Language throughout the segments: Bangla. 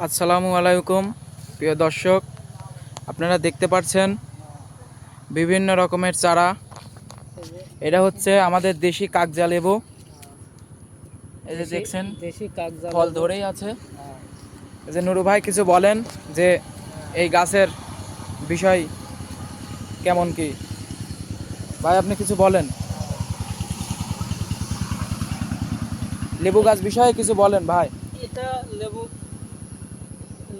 আসসালামু আলাইকুম প্রিয় দর্শক, আপনারা দেখতে পাচ্ছেন বিভিন্ন রকমের চারা। এটা হচ্ছে আমাদের দেশি কাগজা লেবু। এই যে দেখছেন দেশি কাগজা ফল লেবু। ধরেই আছে। এই যে নুরু ভাই কিছু বলেন যে এই গাছের বিষয় কেমন কি, ভাই আপনি কিছু বলেন, লেবু গাছ বিষয়ে কিছু বলেন ভাই। এটা লেবু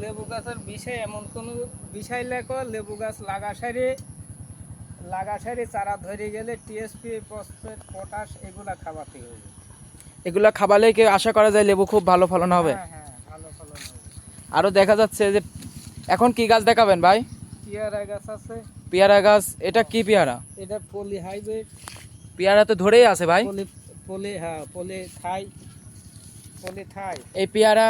লেবু গাছের বিষয় এমন কোনো বিষয় লেখো, লেবু গাছ লাগা সারি চারা ধরে গেলে টিএসপি, ফসফেট, পটাশ এগুলা খাওয়াতে হবে। এগুলা খাবালে কি আশা করা যায় লেবু খুব ভালো ফলন হবে? হ্যাঁ হ্যাঁ, ভালো ফলন হবে। আরও দেখা যাচ্ছে যে এখন কি গাছ দেখাবেন ভাই? পেয়ারা গাছ আছে। পেয়ারা গাছ, এটা কি পেয়ারা? এটা পলি হাইব্রিড। পেয়ারা তো ধরেই আছে ভাই। পলি পলি হ্যাঁ, পলি থাই। এই পেয়ারা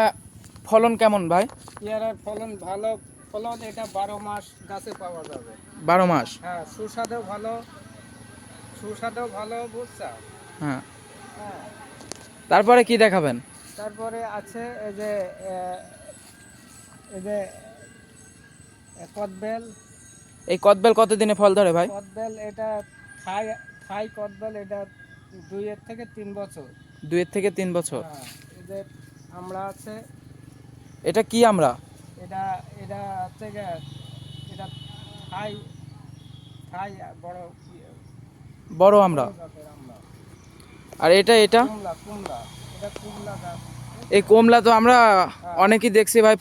ফলন কেমন ভাই? পেয়ারার ফলন ভালো। ফলন এটা 12 মাস গাছে পাওয়া যাবে। 12 মাস। হ্যাঁ, সুস্বাদও ভালো বুঝছা। হ্যাঁ, হ্যাঁ, তারপরে কি দেখাবেন? তারপরে আছে এই যে কদবেল। এই কদবেল কতদিনে ফল ধরে ভাই? কদবেল এটা থাই থাই কদবেল, এটা 2 থেকে 3 বছর। 2 থেকে 3 বছর। হ্যাঁ, এই যে আমরা আছে, এটা কি আমরা? এটা এটা হচ্ছে এটা থাই থাই বড় বড় আমরা। জাতের আমরা। আর এটা কুমড়া এটা কুমড়া গাছ। এই কমলা তো আমরা অনেকেই দেখছি ভাই,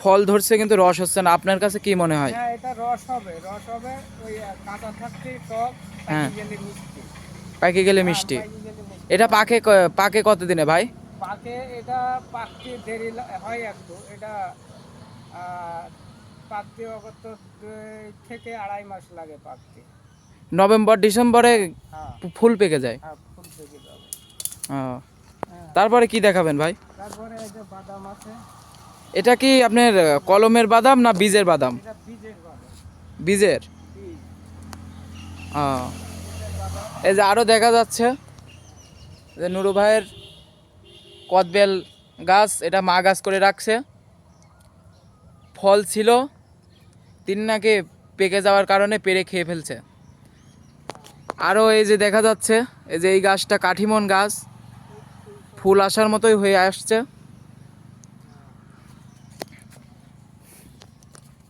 ফল ধরছে কিন্তু রস হচ্ছে না, আপনার কাছে কি মনে হয়? হ্যাঁ, এটা রস হবে ওই কাঁচা থাকতে টক, হ্যাঁ, পাকি গেলে মিষ্টি। পাকে গেলে হ্যাঁ, মিষ্টি। পাকি গেলে মিষ্টি। এটা পাকে কতদিনে ভাই? এটা পাকতে দেরি হয় একটু। এটা পাকতে অগত্য 2 থেকে 2.5 মাস লাগে পাকতে। নভেম্বর ডিসেম্বরে হ্যাঁ ফুল পেকে যায়। হ্যাঁ, ফুল পেকে যাবে। ও, হ্যাঁ, তারপরে কি দেখাবেন ভাই? তারপরে এই যে বাদাম আছে। এটা কি আপনার কলমের বাদাম না বীজের বাদাম? এটা বীজের বাদাম। বীজের। বীজ, ও, বীজের বাদাম। এই যে আরো দেখা যাচ্ছে যে নুরু ভাইয়ের কদবেল গাছ, এটা মা গাছ করে রাখছে। ফল ছিল, তিনি নাকি পেকে যাওয়ার কারণে পেরে খেয়ে ফেলছে। আরও এই যে দেখা যাচ্ছে, এই যে এই গাছটা কাঠিমন গাছ, ফুল আসার মতোই হয়ে আসছে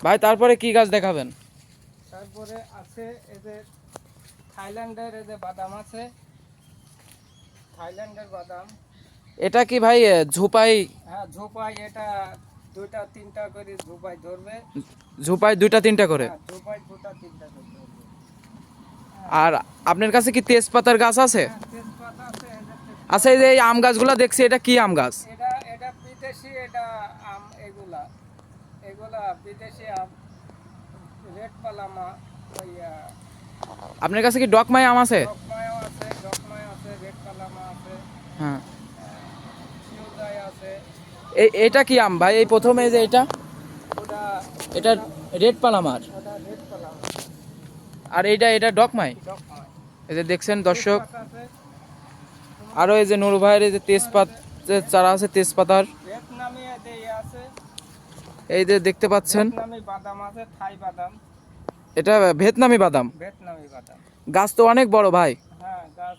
ভাই। তারপরে কি গাছ দেখাবেন? তারপরে আছে এই যে থাইল্যান্ডের এই যে বাদাম আছে, থাইল্যান্ডের বাদাম। এটা কি ভাই ঝুপাই? হ্যাঁ, ঝোপাই। এটা 2টা 3টা করে ঝোপাই ধরবে। ঝুপাই 2টা 3টা করে। হ্যাঁ, ঝোপাই 2টা 3টা করে ধরবে। আর আপনার কাছে কি তেজপাতার গাছ আছে? হ্যাঁ, তেজপাতা আছে। এই যে আচ্ছা, এই যে এই আম গাছগুলো দেখছি, এটা কি আম গাছ? এটা এটা বিদেশি, এটা আম। এগুলা এগুলা বিদেশি আম। রেড পালামা, ওই আপনার কাছে কি ডকমাই আম আছে? ডকমায় আছে, রেড পালামা আছে, হ্যাঁ। শিউজাই আছে। এটা কি আম ভাই? এই প্রথমে যে ওটা এটা রেড পালামার। ওটা রেড পালামা, আর এটা ডকমাই। ডকমায়। এই যে দেখছেন দর্শক, তেজপাতা আছে। আরও এই যে নুরু ভাইয়ের এই যে তেজপাতার চারা আছে, তেজপাতার। ভিয়েতনামি আছে। এই যে দেখতে পাচ্ছেন, ভিয়েতনামি বাদাম আছে, থাই বাদাম। এটা ভিয়েতনামি বাদাম। ভিয়েতনামি বাদাম। গাছ তো অনেক বড় ভাই। হ্যাঁ, গাছ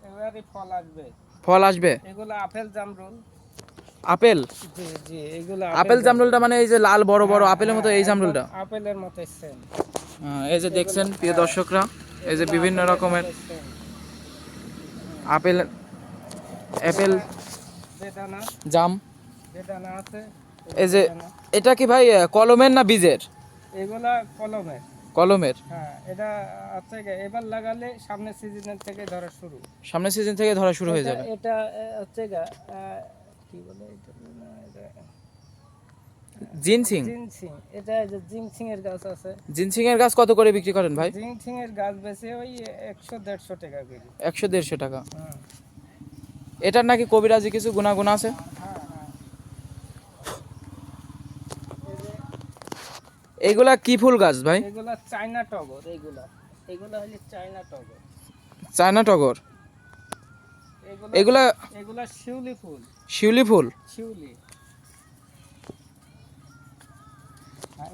এবারে ফল আসবে। ফল আসবে। এগুলো আপেল জামরুল। আপেল? জি জি, এগুলো আপেল জামরুলটা মানে এই যে লাল বড় বড় আপেলের মতো এই জামরুলটা? আপেলের মতো সেম। এই যে দেখছেন প্রিয় দর্শকরা, এই যে বিভিন্ন রকমের আপেল, অ্যাপেল, বেদানা জাম। বেদানা আছে। এই যে এটা কি ভাই কলমের না বীজের? এগুলা কলমের। কলমের। হ্যাঁ, এটা আছে এবার লাগালে সামনের সিজনের থেকে ধরা শুরু। সামনের সিজন থেকে ধরা শুরু হয়ে যাবে। এটা হচ্ছে কি বলে এটা জিনসিং। জিনসিং। এটা এই যে জিনসিং এর গাছ আছে। জিনসিং এর গাছ কত করে বিক্রি করেন ভাই? জিনসিং এর গাছ বেচে ওই 100-150 টাকা করে। 100-150 টাকা। হ্যাঁ এটার নাকি কবিরাজি কিছু গুণাগুণ আছে? হ্যাঁ হ্যাঁ। এইগুলা কি ফুল গাছ ভাই? এগুলা চায়না টগর। এগুলা হলো চায়না টগর। চায়না টগর। এগুলা এগুলা শিউলি ফুল। শিউলি ফুল। শিউলি।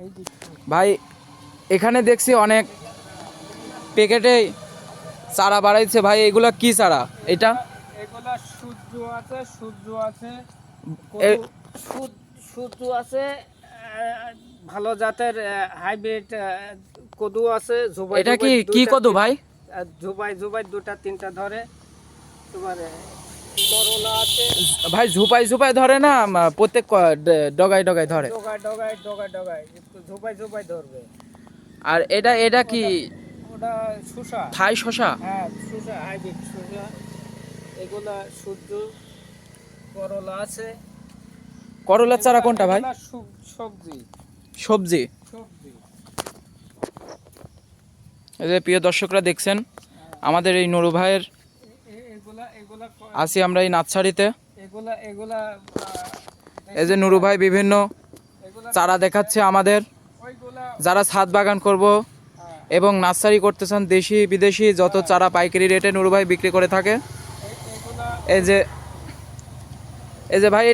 এই যে ভাই এখানে দেখছি অনেক প্যাকেটে চারা বাড়াইছে ভাই, এগুলা কি চারা এটা? এগুলা সূর্য আছে, সূর্য আছে, এ- সূর্য আছে, ভালো জাতের হাইব্রিড কদু আছে, জুবাই এটা কি জুবাই কি দুইটা কদু ভাই? জুবাই জুবাই দুটা তিনটা ধরে। তোমার করলা আছে, ভাই ঝুপাই ঝুপাই ধরে না প্রত্যেক ডগায় ডগায় ধরে? ডগায় ডগায় ডগায় ডগায় জুবাই জুবাই ধরবে। আর এটা এটা কি ওটা শসা, থাই শসা? হ্যাঁ শসা, হাইব্রিড শসা। এগুলা সূর্য, করলা আছে। করলার চারা কোনটা ভাই? এগুলা সবজি সবজি। সবজি। এই যে প্রিয় দর্শকরা দেখছেন আমাদের এই নুরু ভাইয়ের এগুলা এগুলা আছি আমরা এই নার্সারিতে। এগুলা এগুলা এই যে নুরু ভাই বিভিন্ন এগুলা চারা দেখাচ্ছে আমাদের, ওইগুলা যারা ছাদ বাগান করব এবং নার্সারি করতে চান, দেশি বিদেশি যত চারা পাইকারি রেটে নুরু ভাই বিক্রি করে থাকে। এগুলা এই যে এই যে ভাই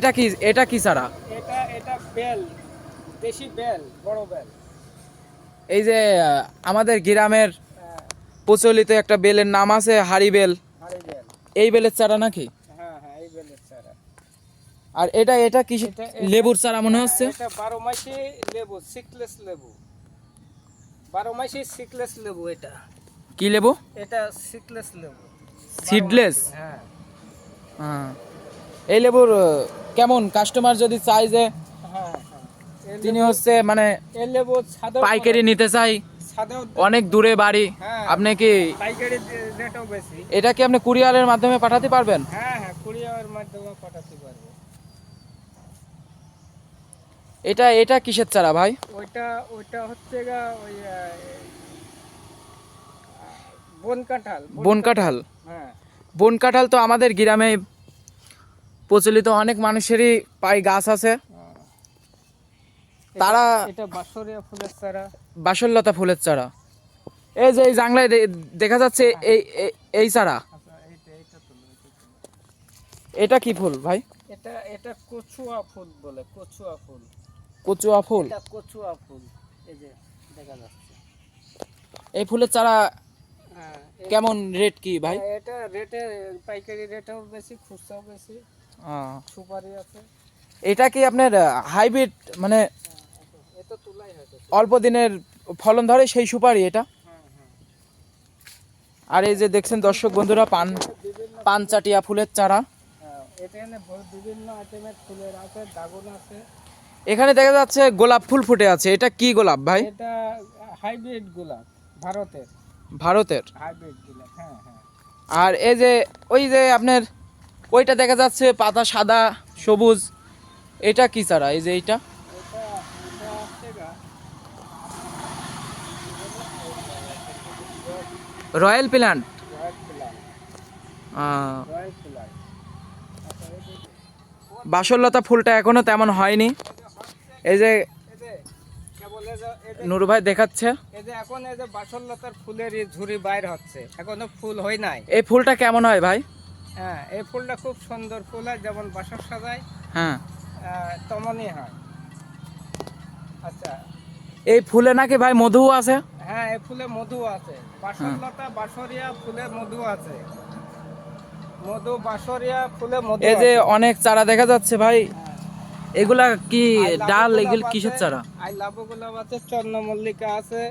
এটা কি চারা? এটা এটা বেল, দেশি বেল, বড় বেল। এই যে আমাদের গ্রামের প্রচলিত একটা বেলের নাম আছে হাড়ি বেল, হাড়ি বেল। এই বেলের চারা নাকি? হ্যাঁ হ্যাঁ, এই বেলের চারা। আর এটা এটা কি লেবুর চারা মনে হচ্ছে? এটা 12 মাসি লেবু, সিকলেস লেবু। 12 মাসি সিকলেস লেবু এটা। কি লেবু? এটা সিকলেস লেবু। সিডলেস? হ্যাঁ। হ্যাঁ। এই লেবুর কেমন, কাস্টমার যদি চাই যে হ্যাঁ তিনি হচ্ছে মানে এই লেবু সাদা পাইকারি নিতে চাই, সাদাও অনেক দূরে বাড়ি, হ্যাঁ, আপনি কি পাইকারি রেটও বেশি। এটা কি আপনি কুরিয়ারের মাধ্যমে পাঠাতে পারবেন? হ্যাঁ হ্যাঁ, কুরিয়ারের মাধ্যমে পাঠাতে পারবো। এটা এটা কিসের চারা ভাই? ওইটা ওইটা হচ্ছে গা ওই বন কাঁঠাল। বন কাঁঠাল? হ্যাঁ বন কাঁঠাল তো আমাদের গ্রামে প্রচলিত, অনেক মানুষেরই পাই গাছ আছে। তারা এটা বাঁশরিয়া ফুলের চারা। বাসল্লতা ফুলের চারা। এই যে এই জাংলায় দেখা যাচ্ছে এই চারা, আচ্ছা, এইটা তুলো, এটা তুলো। এটা কি ফুল ভাই? এটা এটা কচুয়া ফুল বলে, কচুয়া ফুল। কচুয়া ফুল? এটা কচুয়া ফুল, এই যে দেখা যাচ্ছে। এই ফুলের চারা হ্যাঁ কেমন রেট কি ভাই? এটা রেটে পাইকারি রেটেও বেশি, খুচরাও বেশি। সুপারি আছে। এটা কি আপনার হাইব্রিড মানে এটা তুলাই হয়েছে। অল্প দিনের ফলন ধরে সেই সুপারি এটা? হ্যাঁ হ্যাঁ। আর এই যে দেখছেন দর্শক বন্ধুরা পান চাটিয়া ফুলের চারা। হ্যাঁ, এখানে বিভিন্ন আইটেমের ফুলের আছে, ড্রাগন আছে। এখানে দেখা যাচ্ছে গোলাপ ফুল ফুটে আছে, এটা কি গোলাপ ভাই? এটা হাইব্রিড গোলাপ, ভারতের ভারতের? হাইব্রিড গোলাপ। হ্যাঁ হ্যাঁ। আর এই যে ওই যে আপনার ওইটা দেখা যাচ্ছে পাতা সাদা সবুজ, এটা কি চারা? এই যে এইটা এটা এটা হচ্ছে গা royal plant. Royal plant, royal plant. আচ্ছা, বাসল্লতা ফুলটা এখনো তেমন হয়নি। এই যে এই যে কেবল এই যে নুরু ভাই দেখাচ্ছে, এই যে এখন এই যে বাসল্লতার ফুলের এই ঝুড়ি বাইর হচ্ছে, এখনো ফুল হয় নাই। এই ফুলটা কেমন হয় ভাই? হ্যাঁ, এই ফুলটা খুব সুন্দর ফুল হয়, যেমন বাসর সাজায় হ্যাঁ। তেমনই হয়। আচ্ছা, এই ফুলে নাকি ভাই মধু আছে? হ্যাঁ, এই ফুলে মধু আছে। বাসরলতা বাসরিয়া ফুলে মধু আছে। মধু বাসরিয়া ফুলে মধু এই যে আছে। অনেক চারা দেখা যাচ্ছে ভাই, এগুলা কি আই লাভ ডাল, গোলাপ এগুলো আছে, কিসের চারা? আই লাভ গোলাপ আছে, চন্দ্রমল্লিকা আছে।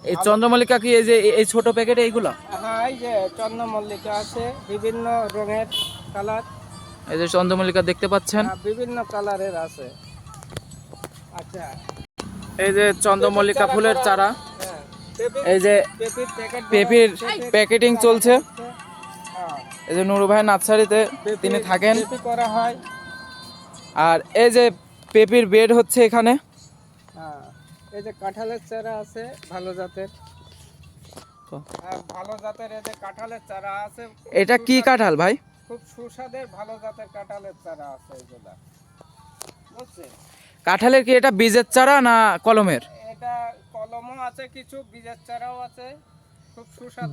এই চন্দ্রমল্লিকা কি এই যে এই ছোট প্যাকেটে এইগুলা? হ্যাঁ, এই যে চন্দ্রমল্লিকা আছে, বিভিন্ন রঙের কালার। এই যে চন্দ্রমল্লিকা দেখতে পাচ্ছেন, বিভিন্ন কালারের আছে। আচ্ছা, এই যে চন্দ্রমল্লিকা ফুলের চারা। হ্যাঁ, পেঁপে- এই যে পেঁপের প্যাকেট পেঁপের প্যাকেটিং চলছে। হ্যাঁ, এই যে নুরু ভাই নার্সারিতে তিনি থাকেন। পেঁপে করা হয়। আর এই যে পেঁপের বেড হচ্ছে এখানে। হ্যাঁ, এই যে কাঁঠালের চারা আছে ভালো জাতের। ভালো জাতের এই যে কাঁঠালের চারা আছে। এটা কি কাঁঠাল ভাই? খুব সুস্বাদের ভালো জাতের কাঁঠালের চারা আছে এগুলা, বুঝছেন? কাঁঠালের কি এটা বীজের চারা না কলমের? এটা কলমও আছে, কিছু বীজের চারাও আছে। খুব সুস্বাদু।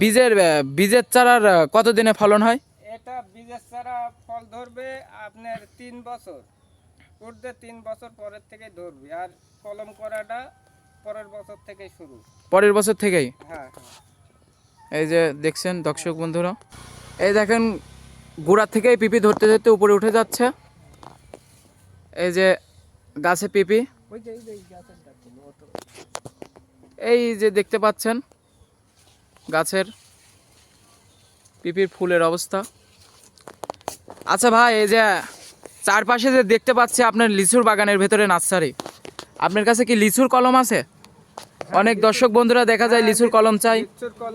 বীজের চারার কতদিনে ফলন হয়? এটা বীজের চারা ফল ধরবে আপনার 3 বছর। উঠতে 3 বছর পরের থেকে ধরবে, আর কলম করাটা পরের বছর থেকে শুরু। পরের বছর থেকেই? হ্যাঁ, এই যে দেখছেন দর্শক বন্ধুরা, এই দেখেন গোড়া থেকেই পিপি ধরতে ধরতে উপরে উঠে যাচ্ছে। এই যে গাছে পিপি, ওই যে এই গাছের ডাক্তার অত এই যে দেখতে পাচ্ছেন গাছের পিপির ফুলের অবস্থা। আচ্ছা ভাই, এই যে চারপাশে যে দেখতে পাচ্ছি আপনার লিচুর বাগানের ভেতরে নার্সারি, আপনার কাছে কি লিচুর কলম আছে? অনেক দর্শক বন্ধুরা দেখা যায় লিচুর কলম চাই। লিচুর কলম